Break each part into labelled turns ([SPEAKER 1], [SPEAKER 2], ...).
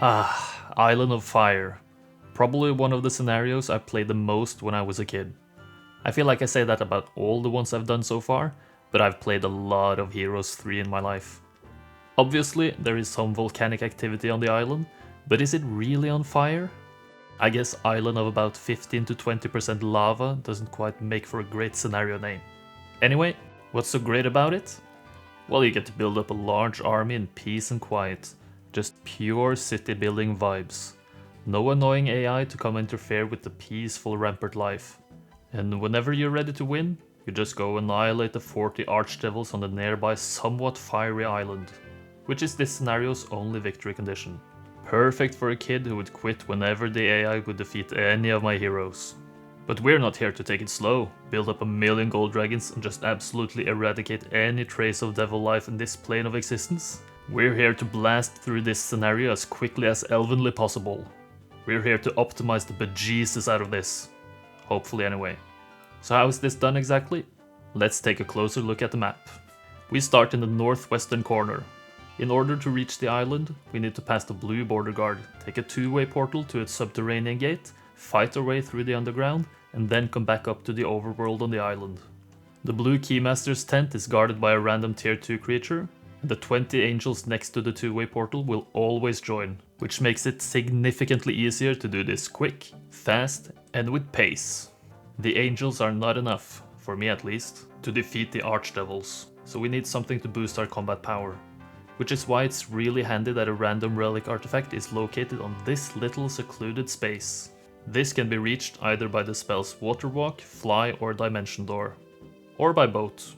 [SPEAKER 1] Ah, Island of Fire. Probably one of the scenarios I played the most when I was a kid. I feel like I say that about all the ones I've done so far, but I've played a lot of Heroes 3 in my life. Obviously, there is some volcanic activity on the island, but is it really on fire? I guess island of about 15 to 20% lava doesn't quite make for a great scenario name. Anyway, what's so great about it? Well, you get to build up a large army in peace and quiet. Just pure city building vibes. No annoying AI to come interfere with the peaceful rampart life. And whenever you're ready to win, you just go annihilate the 40 archdevils on the nearby somewhat fiery island, which is this scenario's only victory condition. Perfect for a kid who would quit whenever the AI would defeat any of my heroes. But we're not here to take it slow, build up a million gold dragons and just absolutely eradicate any trace of devil life in this plane of existence. We're here to blast through this scenario as quickly as elvenly possible. We're here to optimize the bejesus out of this. Hopefully anyway. So how is this done exactly? Let's take a closer look at the map. We start in the northwestern corner. In order to reach the island, we need to pass the blue border guard, take a two-way portal to its subterranean gate, fight our way through the underground, and then come back up to the overworld on the island. The blue Keymaster's tent is guarded by a random tier 2 creature, and the 20 angels next to the two-way portal will always join, which makes it significantly easier to do this quick, fast, and with pace. The angels are not enough, for me at least, to defeat the archdevils, so we need something to boost our combat power. Which is why it's really handy that a random relic artifact is located on this little secluded space. This can be reached either by the spells Water Walk, Fly or Dimension Door, or by boat.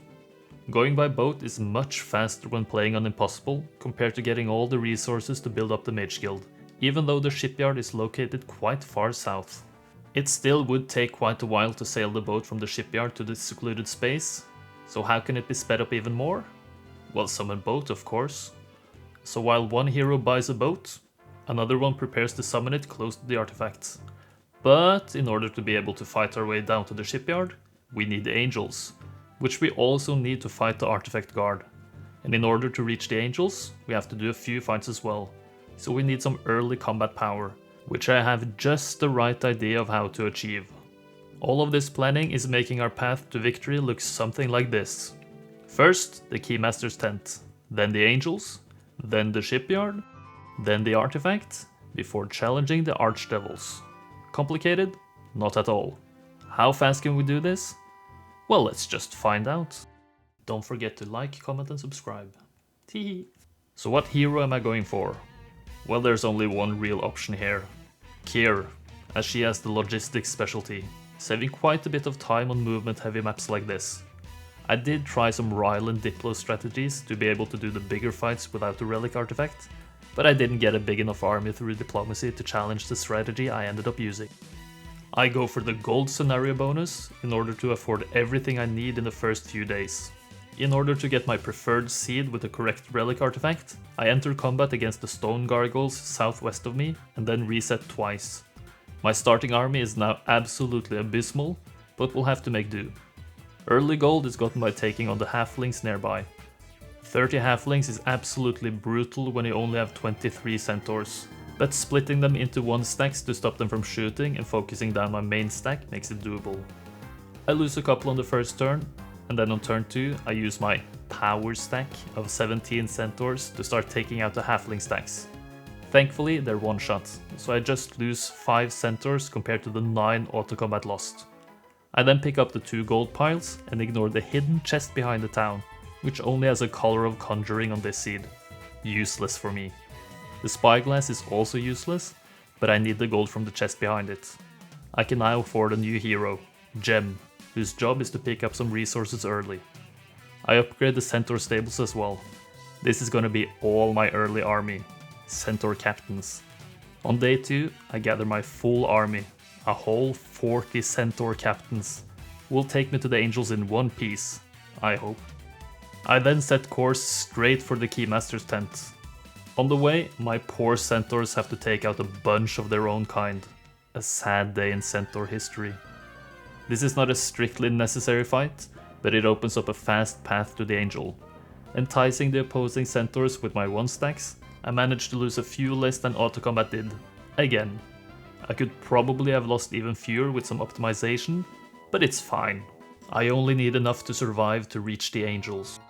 [SPEAKER 1] Going by boat is much faster when playing on Impossible compared to getting all the resources to build up the Mage Guild, even though the shipyard is located quite far south. It still would take quite a while to sail the boat from the shipyard to this secluded space, so how can it be sped up even more? Well, summon boat of course. So while one hero buys a boat, another one prepares to summon it close to the artifact. But in order to be able to fight our way down to the shipyard, we need the angels, which we also need to fight the artifact guard. And in order to reach the angels, we have to do a few fights as well, so we need some early combat power, which I have just the right idea of how to achieve. All of this planning is making our path to victory look something like this. First, the Keymaster's tent, then the angels, then the shipyard, then the artifact, before challenging the archdevils. Complicated? Not at all. How fast can we do this? Well, let's just find out. Don't forget to like, comment and subscribe. Teehee. So what hero am I going for? Well, there's only one real option here. Kier, as she has the logistics specialty, saving quite a bit of time on movement heavy maps like this. I did try some Ryle and Diplo strategies to be able to do the bigger fights without the relic artifact, but I didn't get a big enough army through diplomacy to challenge the strategy I ended up using. I go for the gold scenario bonus in order to afford everything I need in the first few days. In order to get my preferred seed with the correct relic artifact, I enter combat against the stone gargoyles southwest of me and then reset twice. My starting army is now absolutely abysmal, but we'll have to make do. Early gold is gotten by taking on the halflings nearby. 30 halflings is absolutely brutal when you only have 23 centaurs, but splitting them into one stacks to stop them from shooting and focusing down my main stack makes it doable. I lose a couple on the first turn, and then on turn 2 I use my power stack of 17 centaurs to start taking out the halfling stacks. Thankfully they're one shot, so I just lose 5 centaurs compared to the 9 auto-combat lost. I then pick up the 2 gold piles and ignore the hidden chest behind the town, which only has a color of conjuring on this seed. Useless for me. The spyglass is also useless, but I need the gold from the chest behind it. I can now afford a new hero, Gem, whose job is to pick up some resources early. I upgrade the centaur stables as well. This is gonna be all my early army, centaur captains. On day 2, I gather my full army, a whole 40 centaur captains. Will take me to the angels in one piece, I hope. I then set course straight for the Keymaster's tent. On the way, my poor centaurs have to take out a bunch of their own kind. A sad day in centaur history. This is not a strictly necessary fight, but it opens up a fast path to the angel. Enticing the opposing centaurs with my 1 stacks, I managed to lose a few less than auto combat did, again. I could probably have lost even fewer with some optimization, but it's fine. I only need enough to survive to reach the angels.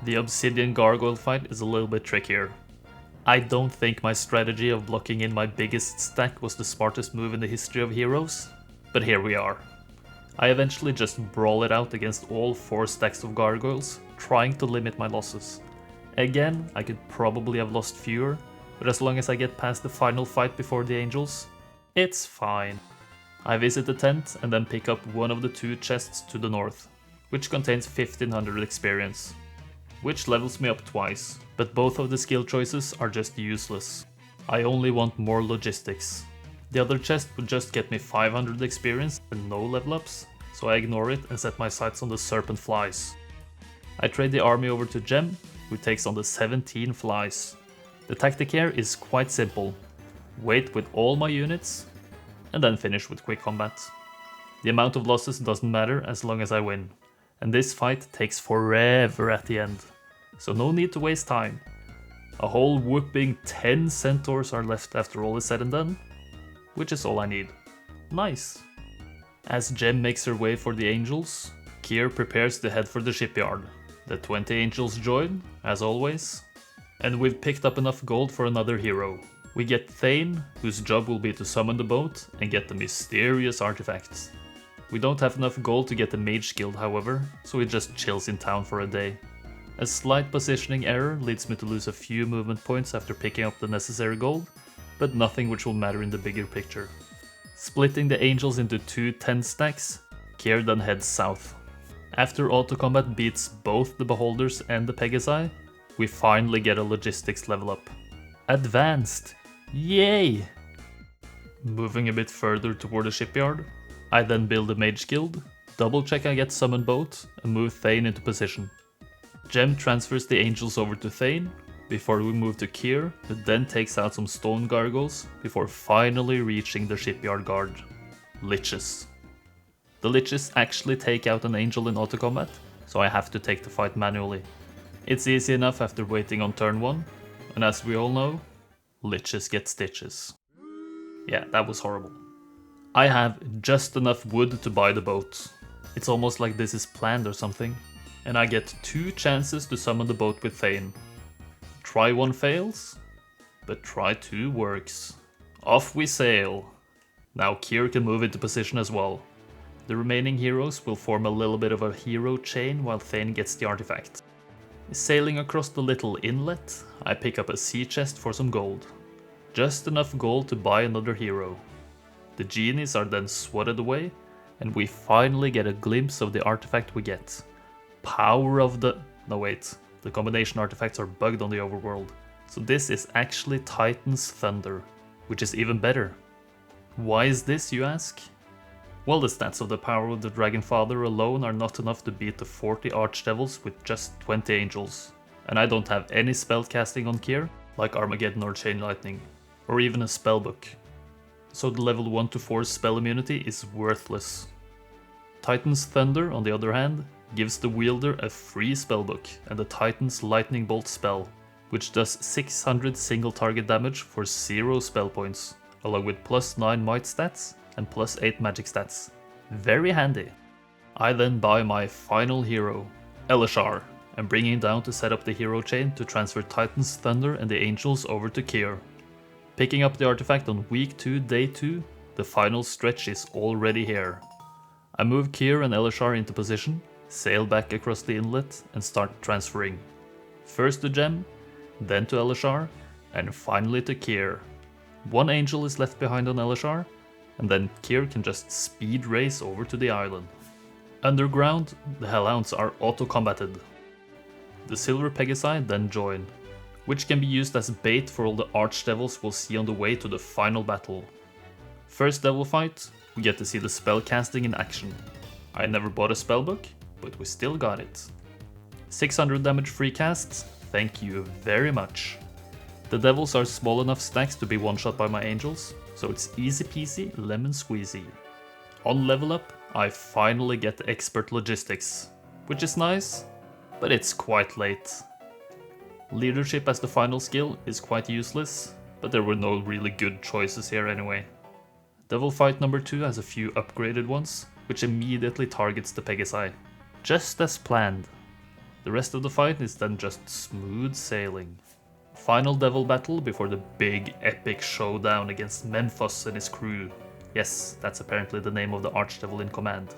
[SPEAKER 1] The obsidian gargoyle fight is a little bit trickier. I don't think my strategy of blocking in my biggest stack was the smartest move in the history of heroes, but here we are. I eventually just brawl it out against all 4 stacks of gargoyles, trying to limit my losses. Again, I could probably have lost fewer, but as long as I get past the final fight before the angels, it's fine. I visit the tent and then pick up one of the 2 chests to the north, which contains 1500 experience, which levels me up twice, but both of the skill choices are just useless. I only want more logistics. The other chest would just get me 500 experience and no level ups, so I ignore it and set my sights on the serpent flies. I trade the army over to Gem, who takes on the 17 flies. The tactic here is quite simple. Wait with all my units, and then finish with quick combat. The amount of losses doesn't matter as long as I win, and this fight takes forever at the end, so no need to waste time. A whole whooping 10 centaurs are left after all is said and done, which is all I need. Nice. As Gem makes her way for the angels, Kier prepares to head for the shipyard. The 20 angels join, as always, and we've picked up enough gold for another hero. We get Thane, whose job will be to summon the boat and get the mysterious artifacts. We don't have enough gold to get the mage guild, however, so he just chills in town for a day. A slight positioning error leads me to lose a few movement points after picking up the necessary gold, but nothing which will matter in the bigger picture. Splitting the angels into 2 10 stacks, Kier then heads south. After auto combat beats both the beholders and the Pegasi, we finally get a logistics level up. Advanced! Yay! Moving a bit further toward the shipyard, I then build a mage guild, double check I get summon boat, and move Thane into position. Gem transfers the angels over to Thane, before we move to Kier, who then takes out some stone gargoyles, before finally reaching the shipyard guard. Liches. The Liches actually take out an angel in auto combat, so I have to take the fight manually. It's easy enough after waiting on turn 1, and as we all know, Liches get stitches. Yeah, that was horrible. I have just enough wood to buy the boat. It's almost like this is planned or something. And I get 2 chances to summon the boat with Thane. Try 1 fails, but try 2 works. Off we sail. Now Kier can move into position as well. The remaining heroes will form a little bit of a hero chain while Thane gets the artifact. Sailing across the little inlet, I pick up a sea chest for some gold. Just enough gold to buy another hero. The genies are then swatted away, and we finally get a glimpse of the artifact we get. Power of the... No wait, the combination artifacts are bugged on the overworld. So this is actually Titan's Thunder, which is even better. Why is this, you ask? Well, the stats of the power of the Dragon Father alone are not enough to beat the 40 Archdevils with just 20 angels. And I don't have any spell casting on Kier, like Armageddon or Chain Lightning, or even a spellbook. So the level 1 to 4 spell immunity is worthless. Titan's Thunder, on the other hand, gives the wielder a free spellbook and the Titan's Lightning Bolt spell, which does 600 single target damage for 0 spell points, along with plus 9 might stats and plus 8 magic stats. Very handy. I then buy my final hero, Elishar, and bring him down to set up the hero chain to transfer Titan's Thunder and the angels over to Kier. Picking up the artifact on week 2, day 2, the final stretch is already here. I move Kier and Elishar into position, sail back across the inlet and start transferring. First to Gem, then to Elishar, and finally to Kier. 1 angel is left behind on Elishar, and then Kier can just speed race over to the island. Underground, the Hellhounds are auto-combated. The Silver Pegasi then join, which can be used as bait for all the Archdevils we'll see on the way to the final battle. First devil fight, we get to see the spell casting in action. I never bought a spellbook, but we still got it. 600 damage free casts, thank you very much. The devils are small enough stacks to be one-shot by my angels, so it's easy peasy lemon squeezy. On level up, I finally get expert logistics, which is nice, but it's quite late. Leadership as the final skill is quite useless, but there were no really good choices here anyway. Devil Fight number 2 has a few upgraded ones, which immediately targets the Pegasi, just as planned. The rest of the fight is then just smooth sailing. Final devil battle before the big epic showdown against Memphis and his crew. Yes, that's apparently the name of the Archdevil in command.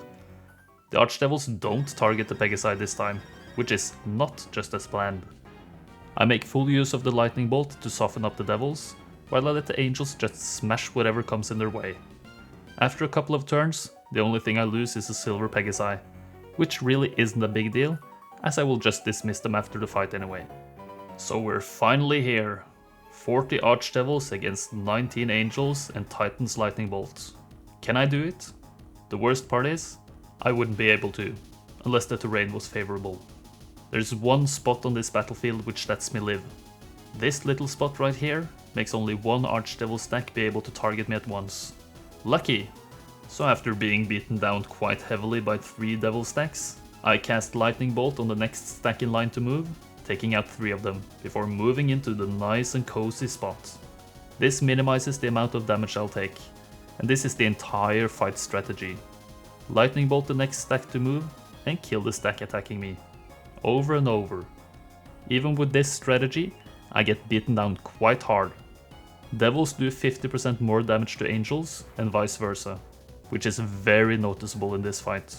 [SPEAKER 1] The Archdevils don't target the Pegasi this time, which is not just as planned. I make full use of the lightning bolt to soften up the devils, while I let the angels just smash whatever comes in their way. After a couple of turns, the only thing I lose is a silver Pegasi, which really isn't a big deal, as I will just dismiss them after the fight anyway. So we're finally here. 40 Archdevils against 19 Angels and Titan's Lightning Bolt. Can I do it? The worst part is, I wouldn't be able to, unless the terrain was favorable. There's one spot on this battlefield which lets me live. This little spot right here makes only one Archdevil stack be able to target me at once. Lucky! So after being beaten down quite heavily by 3 Devil stacks, I cast Lightning Bolt on the next stack in line to move, taking out 3 of them, before moving into the nice and cozy spot. This minimizes the amount of damage I'll take, and this is the entire fight strategy. Lightning Bolt the next stack to move, and kill the stack attacking me. Over and over. Even with this strategy, I get beaten down quite hard. Devils do 50% more damage to Angels, and vice versa, which is very noticeable in this fight.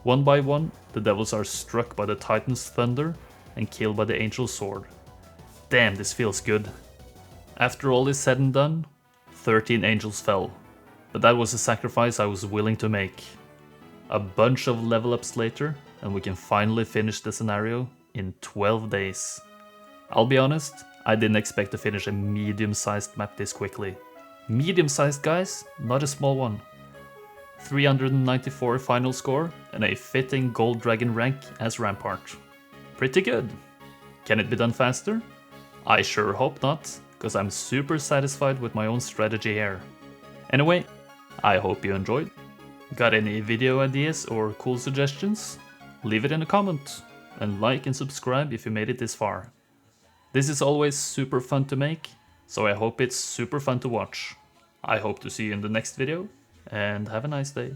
[SPEAKER 1] One by one, the Devils are struck by the Titan's Thunder and killed by the Angel's Sword. Damn, this feels good. After all is said and done, 13 Angels fell, but that was a sacrifice I was willing to make. A bunch of level ups later, and we can finally finish the scenario in 12 days. I'll be honest, I didn't expect to finish a medium-sized map this quickly. Medium-sized, guys, not a small one. 394 final score and a fitting Gold Dragon rank as Rampart. Pretty good. Can it be done faster? I sure hope not, cause I'm super satisfied with my own strategy here. Anyway, I hope you enjoyed. Got any video ideas or cool suggestions? Leave it in a comment, and like and subscribe if you made it this far. This is always super fun to make, so I hope it's super fun to watch. I hope to see you in the next video, and have a nice day.